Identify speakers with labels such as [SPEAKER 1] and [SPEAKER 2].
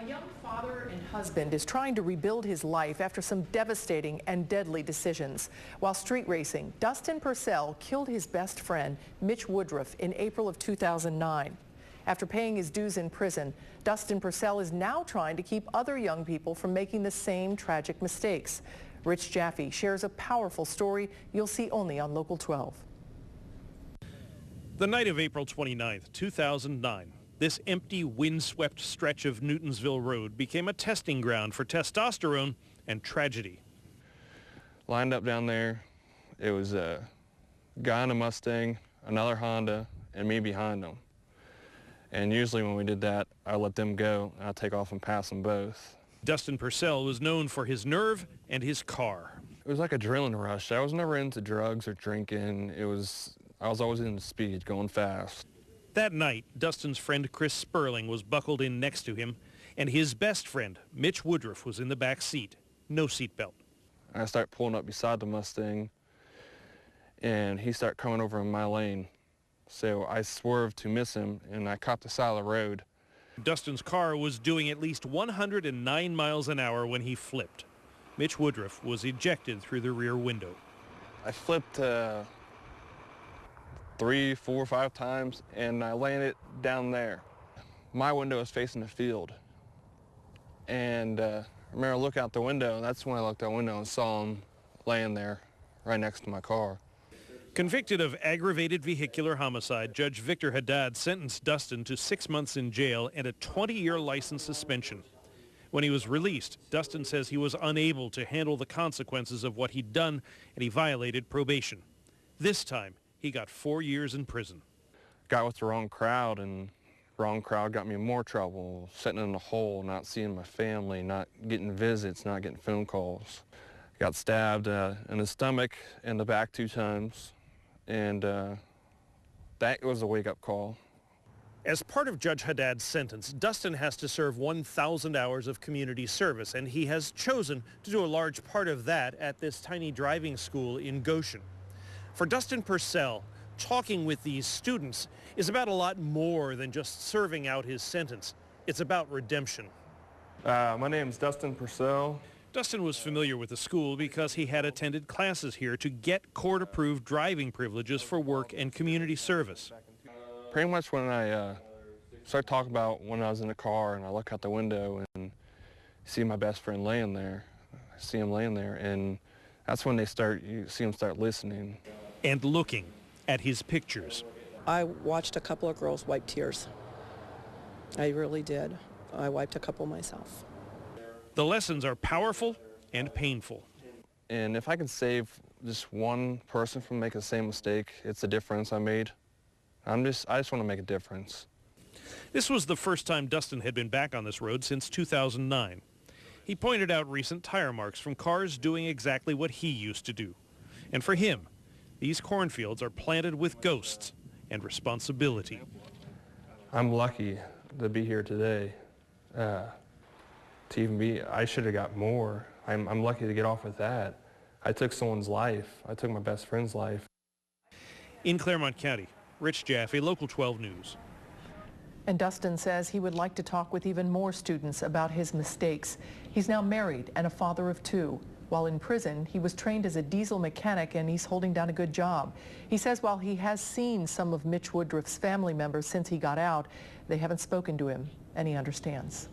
[SPEAKER 1] A young father and husband is trying to rebuild his life after some devastating and deadly decisions. While street racing, Dustin Purcell killed his best friend, Mitch Woodruff, in April of 2009. After paying his dues in prison, Dustin Purcell is now trying to keep other young people from making the same tragic mistakes. Rich Jaffe shares a powerful story you'll see only on Local 12.
[SPEAKER 2] The night of April 29th, 2009. This empty, windswept stretch of Newtonsville Road became a testing ground for testosterone and tragedy.
[SPEAKER 3] Lined up down there, it was a guy in a Mustang, another Honda, and me behind them. And usually when we did that, I let them go, and I'd take off and pass them both.
[SPEAKER 2] Dustin Purcell was known for his nerve and his car.
[SPEAKER 3] It was like an adrenaline rush. I was never into drugs or drinking. I was always into speed, going fast.
[SPEAKER 2] That night, Dustin's friend Chris Sperling was buckled in next to him, and his best friend, Mitch Woodruff, was in the back seat. No seatbelt.
[SPEAKER 3] I start pulling up beside the Mustang, and he started coming over in my lane. So I swerved to miss him, and I caught the side of the road.
[SPEAKER 2] Dustin's car was doing at least 109 miles an hour when he flipped. Mitch Woodruff was ejected through the rear window.
[SPEAKER 3] I flipped 3, 4, 5 times, and I landed down there. My window was facing the field. And I remember I looked out the window, and that's when I looked out the window and saw him laying there right next to my car.
[SPEAKER 2] Convicted of aggravated vehicular homicide, Judge Victor Haddad sentenced Dustin to 6 months in jail and a 20-year license suspension. When he was released, Dustin says he was unable to handle the consequences of what he'd done, and he violated probation. This time, he got 4 years in prison.
[SPEAKER 3] Got with the wrong crowd, and the wrong crowd got me in more trouble, sitting in a hole, not seeing my family, not getting visits, not getting phone calls. Got stabbed in the stomach and the back 2 times, and that was a wake-up call.
[SPEAKER 2] As part of Judge Haddad's sentence, Dustin has to serve 1,000 hours of community service, and he has chosen to do a large part of that at this tiny driving school in Goshen. For Dustin Purcell, talking with these students is about a lot more than just serving out his sentence. It's about redemption.
[SPEAKER 3] My name's Dustin Purcell.
[SPEAKER 2] Dustin was familiar with the school because he had attended classes here to get court-approved driving privileges for work and community service.
[SPEAKER 3] Pretty much when I start talking about when I was in the car and I look out the window and see my best friend laying there, I see him laying there, and that's when you see them start listening.
[SPEAKER 2] And looking at his pictures.
[SPEAKER 4] I watched a couple of girls wipe tears. I really did. I wiped a couple myself.
[SPEAKER 2] The lessons are powerful and painful.
[SPEAKER 3] And if I could save just one person from making the same mistake, it's the difference I made. I just want to make a difference.
[SPEAKER 2] This was the first time Dustin had been back on this road since 2009. He pointed out recent tire marks from cars doing exactly what he used to do. And for him, these cornfields are planted with ghosts and responsibility.
[SPEAKER 3] I'm lucky to be here today. I should have got more. I'm lucky to get off with that. I took someone's life. I took my best friend's life.
[SPEAKER 2] In Claremont County, Rich Jaffe, Local 12 News.
[SPEAKER 1] And Dustin says he would like to talk with even more students about his mistakes. He's now married and a father of 2. While in prison, he was trained as a diesel mechanic and he's holding down a good job. He says while he has seen some of Mitch Woodruff's family members since he got out, they haven't spoken to him, and he understands.